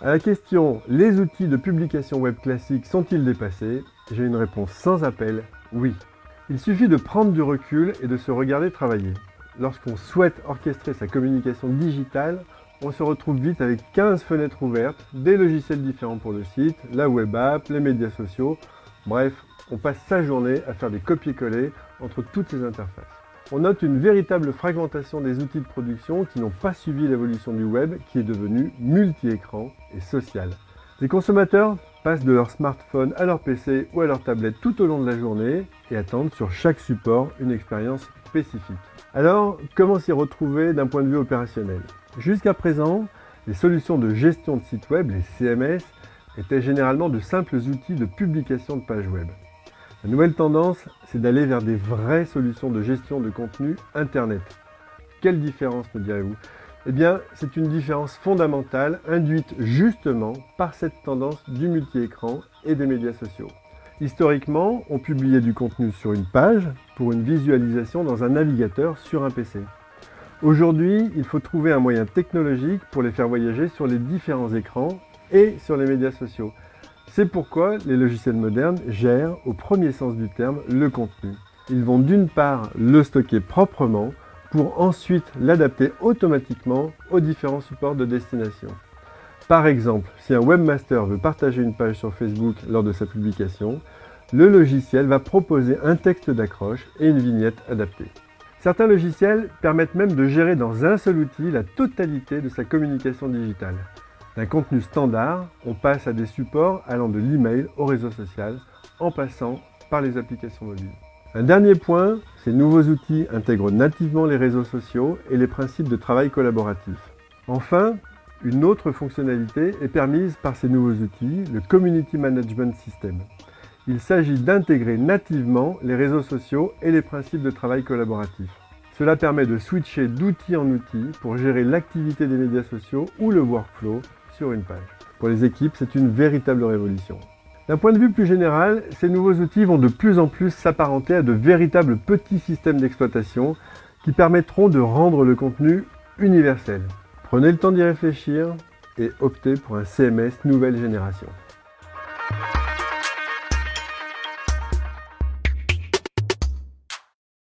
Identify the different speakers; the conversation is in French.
Speaker 1: À la question « Les outils de publication web classiques sont-ils dépassés ?», j'ai une réponse sans appel « Oui ». Il suffit de prendre du recul et de se regarder travailler. Lorsqu'on souhaite orchestrer sa communication digitale, on se retrouve vite avec 15 fenêtres ouvertes, des logiciels différents pour le site, la web app, les médias sociaux. Bref, on passe sa journée à faire des copier-coller entre toutes ces interfaces. On note une véritable fragmentation des outils de production qui n'ont pas suivi l'évolution du web qui est devenu multi-écran et social. Les consommateurs passent de leur smartphone à leur PC ou à leur tablette tout au long de la journée et attendent sur chaque support une expérience spécifique. Alors, comment s'y retrouver d'un point de vue opérationnel ? Jusqu'à présent, les solutions de gestion de sites web, les CMS, étaient généralement de simples outils de publication de pages web. La nouvelle tendance, c'est d'aller vers des vraies solutions de gestion de contenu Internet. Quelle différence, me direz-vous ? Eh bien, c'est une différence fondamentale induite justement par cette tendance du multi-écran et des médias sociaux. Historiquement, on publiait du contenu sur une page pour une visualisation dans un navigateur sur un PC. Aujourd'hui, il faut trouver un moyen technologique pour les faire voyager sur les différents écrans et sur les médias sociaux. C'est pourquoi les logiciels modernes gèrent, au premier sens du terme, le contenu. Ils vont d'une part le stocker proprement pour ensuite l'adapter automatiquement aux différents supports de destination. Par exemple, si un webmaster veut partager une page sur Facebook lors de sa publication, le logiciel va proposer un texte d'accroche et une vignette adaptée. Certains logiciels permettent même de gérer dans un seul outil la totalité de sa communication digitale. D'un contenu standard, on passe à des supports allant de l'email au réseau social, en passant par les applications mobiles. Un dernier point, ces nouveaux outils intègrent nativement les réseaux sociaux et les principes de travail collaboratif. Enfin, une autre fonctionnalité est permise par ces nouveaux outils, le Community Management System. Il s'agit d'intégrer nativement les réseaux sociaux et les principes de travail collaboratif. Cela permet de switcher d'outil en outil pour gérer l'activité des médias sociaux ou le workflow sur une page. Pour les équipes, c'est une véritable révolution. D'un point de vue plus général, ces nouveaux outils vont de plus en plus s'apparenter à de véritables petits systèmes d'exploitation qui permettront de rendre le contenu universel. Prenez le temps d'y réfléchir et optez pour un CMS nouvelle génération.